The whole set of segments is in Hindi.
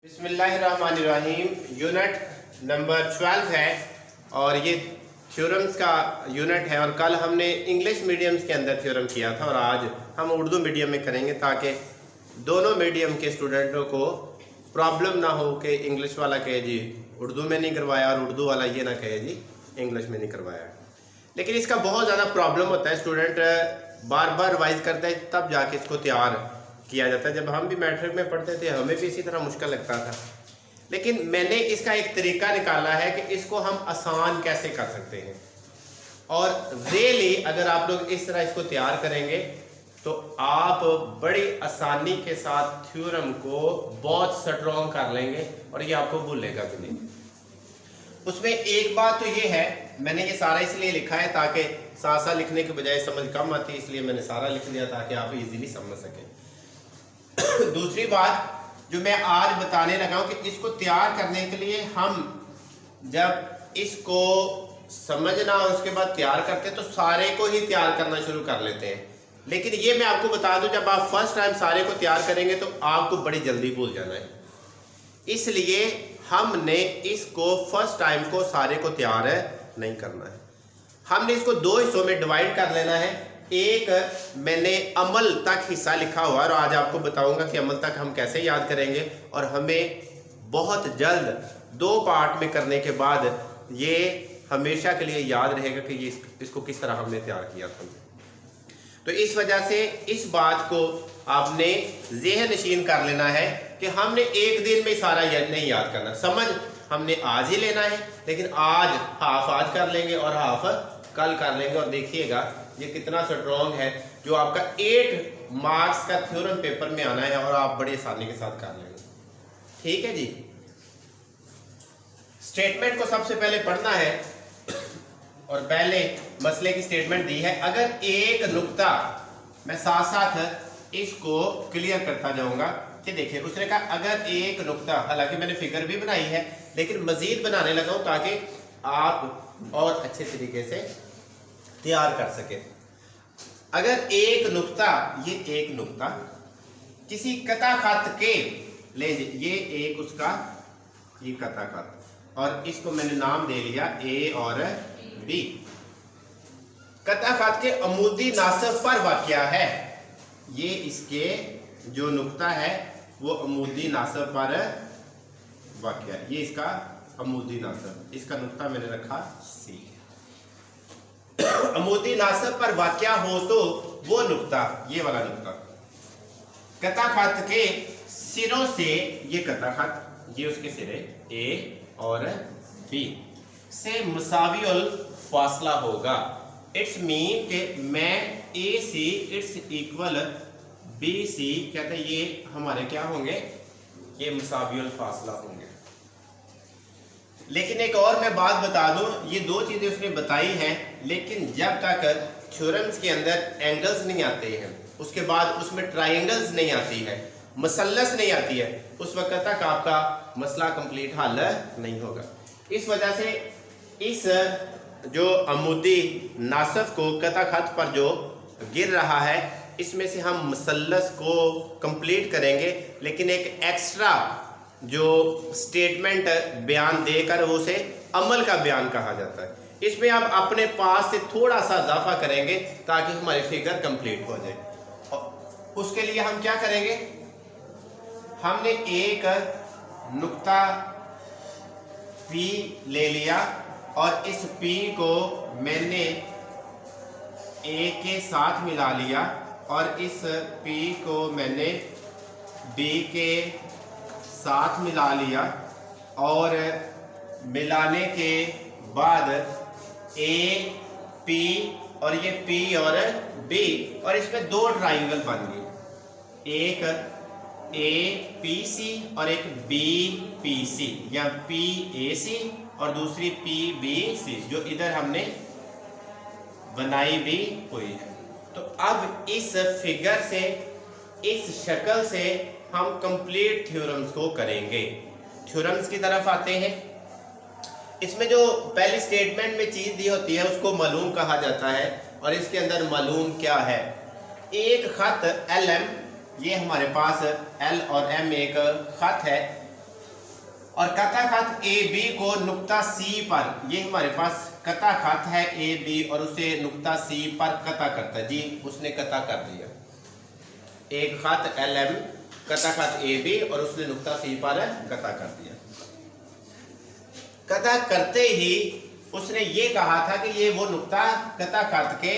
बिस्मिल्लाहिर्रहमानिर्रहीम। यूनिट नंबर 12 है और ये थ्योरम्स का यूनिट है। और कल हमने इंग्लिश मीडियम्स के अंदर थ्योरम किया था और आज हम उर्दू मीडियम में करेंगे ताकि दोनों मीडियम के स्टूडेंटों को प्रॉब्लम ना हो कि इंग्लिश वाला कहे जी उर्दू में नहीं करवाया और उर्दू वाला ये ना कहे जी इंग्लिश में नहीं करवाया। लेकिन इसका बहुत ज़्यादा प्रॉब्लम होता है, स्टूडेंट बार बार रिवाइज करता है तब जाके इसको तैयार किया जाता है। जब हम भी मैट्रिक में पढ़ते थे हमें भी इसी तरह मुश्किल लगता था, लेकिन मैंने इसका एक तरीका निकाला है कि इसको हम आसान कैसे कर सकते हैं। और रियली अगर आप लोग इस तरह इसको तैयार करेंगे तो आप बड़ी आसानी के साथ थ्योरम को बहुत स्ट्रॉन्ग कर लेंगे और ये आपको भूलेगा भी नहीं। उसमें एक बात तो ये है, मैंने ये सारा इसलिए लिखा है ताकि साथ साथ लिखने के बजाय समझ कम आती है, इसलिए मैंने सारा लिख लिया ताकि आप इजीली समझ सकें। दूसरी बात जो मैं आज बताने लगा हूं कि इसको तैयार करने के लिए हम जब इसको समझना और उसके बाद तैयार करते हैं तो सारे को ही तैयार करना शुरू कर लेते हैं। लेकिन ये मैं आपको बता दूं, जब आप फर्स्ट टाइम सारे को तैयार करेंगे तो आपको बड़ी जल्दी भूल जाना है। इसलिए हमने इसको फर्स्ट टाइम को सारे को तैयार नहीं करना है। हमने इसको दो हिस्सों में डिवाइड कर लेना है। एक मैंने अमल तक हिस्सा लिखा हुआ और आज आपको बताऊंगा कि अमल तक हम कैसे याद करेंगे और हमें बहुत जल्द दो पार्ट में करने के बाद ये हमेशा के लिए याद रहेगा कि ये इसको किस तरह हमने तैयार किया था। तो इस वजह से इस बात को आपने ज़हन नशीन कर लेना है कि हमने एक दिन में सारा नहीं याद करना। समझ हमने आज ही लेना है, लेकिन आज हाफ आज कर लेंगे और हाफ कल कर लेंगे। और देखिएगा ये कितना स्ट्रॉन्ग है जो आपका 8 मार्क्स का थ्योरम पेपर में आना है और आप बड़ी आसानी के साथ कर लेंगे। ठीक है जी। स्टेटमेंट को सबसे पहले पढ़ना है और पहले मसले की स्टेटमेंट दी है। अगर एक नुक्ता, मैं साथ साथ इसको क्लियर करता जाऊंगा कि देखिए उसने कहा अगर एक नुक्ता, हालांकि मैंने फिगर भी बनाई है लेकिन मजीद बनाने लगा हूं ताकि आप और अच्छे तरीके से तैयार कर सके। अगर एक नुक्ता, ये एक नुक्ता किसी कता खत के, ले ये एक उसका ये कता खत और इसको मैंने नाम दे लिया ए और बी। कता खत के अमूदी नासब पर वाक़या है। ये इसके जो नुक्ता है वो अमूदी नासब पर वाक़या है। ये इसका अमूदी नासब, इसका नुक्ता मैंने रखा सी। अमूदी नासब पर वाक़या हो तो वो नुक्ता, ये वाला नुक्ता कता खत के सिरों से, ये कता खत ये उसके सिरे ए और बी से मुसावियुल फासला होगा। इट्स मीन के मैं A C it's equal B C, कहते हैं ये हमारे क्या होंगे, ये मुसावियुल फासला होंगे। लेकिन एक और मैं बात बता दूं, ये दो चीजें उसने बताई हैं, लेकिन जब तक थ्योरम्स के अंदर एंगल्स नहीं आते हैं, उसके बाद उसमें ट्रायंगल्स नहीं आती है, मसलस नहीं आती है, उस वक्त तक आपका मसला कंप्लीट हल नहीं होगा। इस वजह से इस जो अमूदी नासब को कता खत पर जो गिर रहा है इसमें से हम मसलस को कंप्लीट करेंगे, लेकिन एक एक्स्ट्रा जो स्टेटमेंट बयान देकर उसे अमल का बयान कहा जाता है। इसमें आप अपने पास से थोड़ा सा इजाफा करेंगे ताकि हमारी फिगर कंप्लीट हो जाए। और उसके लिए हम क्या करेंगे, हमने एक नुक्ता P ले लिया और इस P को मैंने A के साथ मिला लिया और इस P को मैंने B के साथ मिला लिया और मिलाने के बाद A P और ये P और B और इसमें दो ट्राइंगल बन गए, एक A P C और एक B P C या P A C और दूसरी P B C जो इधर हमने बनाई भी हुई है। तो अब इस फिगर से, इस शक्ल से हम कंप्लीट थ्योरम्स को करेंगे। थ्योरम्स की तरफ आते हैं। इसमें जो पहली स्टेटमेंट में चीज दी होती है उसको मालूम कहा जाता है और इसके अंदर मालूम क्या है, एक खत LM, ये हमारे पास L और M एक खत है और कथा खत ए बी को नुक्ता सी पर, ये हमारे पास कथा खत है ए बी और उसे नुक्ता सी पर कथा करता है जी, उसने कथा कर दिया। एक खत एल एम कथा खत ए बी और उसने नुक्ता सी पर कथा कर दिया। कथा करते ही उसने ये कहा था कि ये वो नुक्ता कथा खत के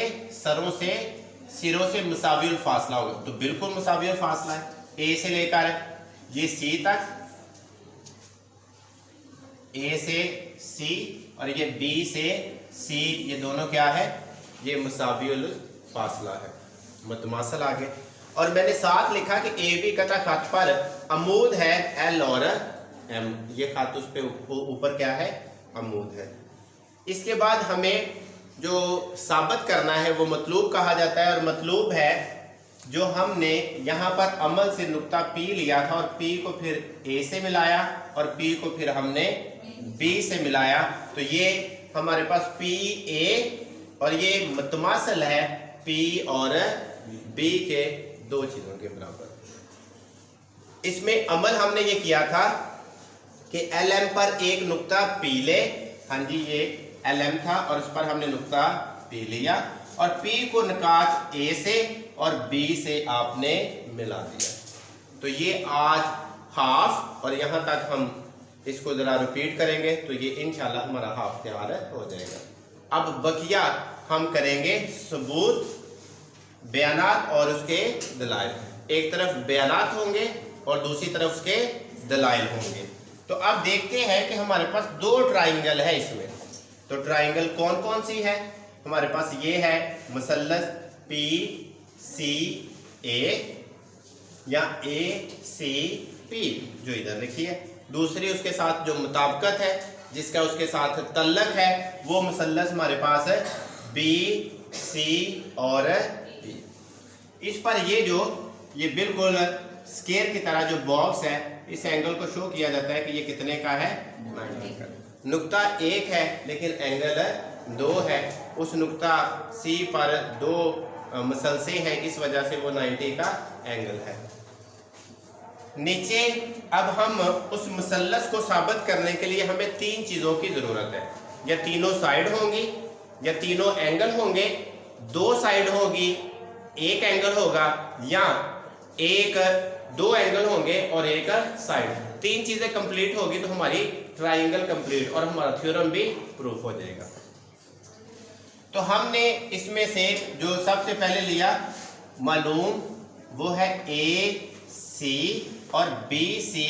सिरों से मुसावियुल फासला होगा, तो बिल्कुल मुसावियुल फासला है। ए से लेकर ये सी तक, ए से सी और ये बी से सी, ये दोनों क्या है, ये मुसावियुल फासला है, मुतमासिल आगे। और मैंने साथ लिखा कि ए बी कथा खत पर अमूद है एल और एम, ये खत उस पे ऊपर क्या है, अमूद है। इसके बाद हमें जो साबित करना है वो मतलूब कहा जाता है, और मतलूब है जो हमने यहाँ पर अमल से नुक्ता पी लिया था और पी को फिर ए से मिलाया और पी को फिर हमने बी से मिलाया, तो ये हमारे पास पी ए और ये मुतमासिल है पी और बी के दो चीजों के बराबर। इसमें अमल हमने ये किया था कि एल एम पर एक नुक्ता पी ले, हाँ जी ये एल एम था और उस पर हमने नुक्ता पी लिया और पी को निकात ए से और बी से आपने मिला दिया। तो ये आज हाफ, और यहाँ तक हम इसको जरा रिपीट करेंगे तो ये इंशाल्लाह हमारा हाफ तैयार हो जाएगा। अब बकिया हम करेंगे सबूत, बयानात और उसके दलाइल। एक तरफ बयानात होंगे और दूसरी तरफ उसके दलाइल होंगे। तो अब देखते हैं कि हमारे पास दो ट्राइंगल है इसमें, तो ट्राइंगल कौन कौन सी है हमारे पास, ये है मुसल्लस पी सी ए या ए सी पी जो इधर लिखी है, दूसरी उसके साथ जो मुताबिकत है जिसका उसके साथ तल्लक है वो मुसल्लस हमारे पास है बी सी और बी। इस पर ये बिल्कुल स्केयर की तरह जो बॉक्स है, इस एंगल को शो किया जाता है कि ये कितने का है, 90 का। नुक्ता एक है लेकिन एंगल दो है, उस नुक्ता सी पर दो मुसलसे हैं, इस वजह से वो 90 का एंगल है। नीचे अब हम उस मुसल्लस को साबित करने के लिए हमें तीन चीज़ों की ज़रूरत है, या तीनों साइड होंगी या तीनों एंगल होंगे, दो साइड होगी एक एंगल होगा, या एक दो एंगल होंगे और एक साइड। तीन चीज़ें कंप्लीट होगी तो हमारी ट्राइंगल कंप्लीट और हमारा थ्योरम भी प्रूफ हो जाएगा। तो हमने इसमें से जो सबसे पहले लिया मालूम वो है ए सी और बी सी,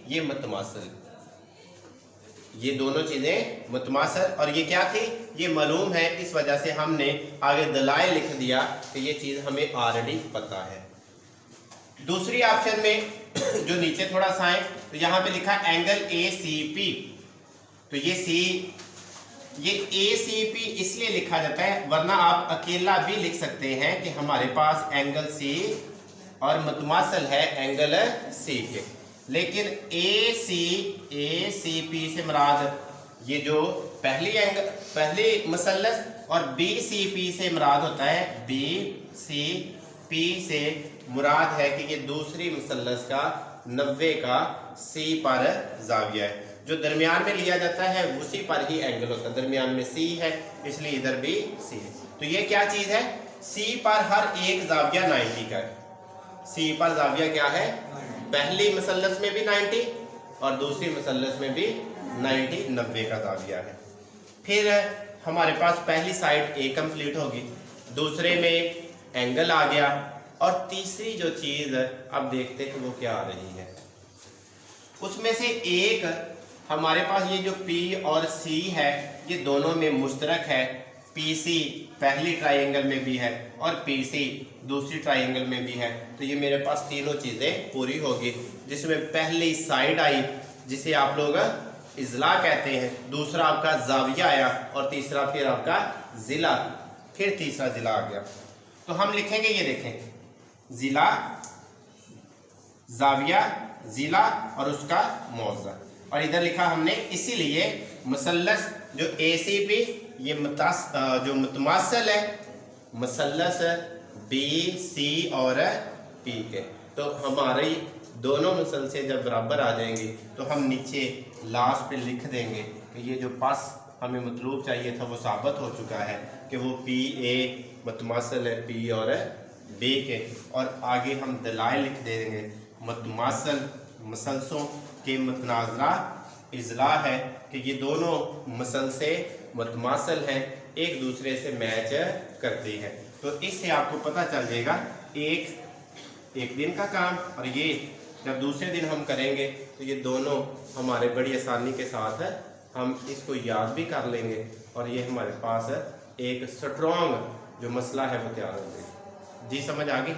ये मुतमासिल, ये दोनों चीजें मुतमासिल, और ये क्या थी, ये मालूम है, इस वजह से हमने आगे दलाइल लिख दिया कि ये चीज हमें ऑलरेडी पता है। दूसरी ऑप्शन में जो नीचे थोड़ा सा है तो यहाँ पे लिखा एंगल ए सी पी, तो ये ए सी पी इसलिए लिखा जाता है, वरना आप अकेला भी लिख सकते हैं कि हमारे पास एंगल सी और मुतमासिल है एंगल सी के, लेकिन ए सी पी से मुराद ये जो पहली मुसल्लस, और बी सी पी से मुराद होता है बी सी पी से मुराद है कि ये दूसरी मुसल्लस का 90 का सी पर जाविया है, जो दरमियान में लिया जाता है उसी पर ही एंगल होता है, दरमियान में सी है इसलिए इधर भी सी है। तो ये क्या चीज है, सी पर हर एक जाविया 90 का है, सी पर जाविया क्या है, पहली मुसल्लस में भी 90 और दूसरी मुसल्लस में भी 90 का जाविया है। फिर हमारे पास पहली साइड ए कंप्लीट होगी, दूसरे में एंगल आ गया, और तीसरी जो चीज अब देखते हैं वो क्या आ रही है, उसमें से एक हमारे पास ये जो P और C है ये दोनों में मुश्तरक है, PC पहली ट्राइंगल में भी है और PC दूसरी ट्राइंगल में भी है, तो ये मेरे पास तीनों चीज़ें पूरी होगी, जिसमें पहली साइड आई जिसे आप लोग इजला कहते हैं, दूसरा आपका जाविया आया और तीसरा फिर आपका ज़िला, फिर तीसरा ज़िला आ गया। तो हम लिखेंगे, ये देखें, ज़िला, जाविया, ज़िला और उसका मौज़ा, और इधर लिखा हमने इसीलिए मुसल्लस जो ACP ये जो मुतमासिल है मुसल्लस BC और P के, तो हमारी दोनों मुसलसल जब बराबर आ जाएंगे तो हम नीचे लास्ट पे लिख देंगे कि ये जो पास हमें मतलूब चाहिए था वो साबित हो चुका है कि वो पी ए मतमासल है पी और बी के। और आगे हम दलाइल लिख देंगे मतमासल मसलसों के मतनाजरा इजला है कि ये दोनों मसलसें मतमासल हैं, एक दूसरे से मैच करती हैं। तो इससे आपको पता चल जाएगा एक दिन का काम, और ये जब दूसरे दिन हम करेंगे तो ये दोनों हमारे बड़ी आसानी के साथ हम इसको याद भी कर लेंगे और ये हमारे पास एक स्ट्रॉन्ग जो मसला है वो तैयार हो जाएगा। जी समझ आ गई?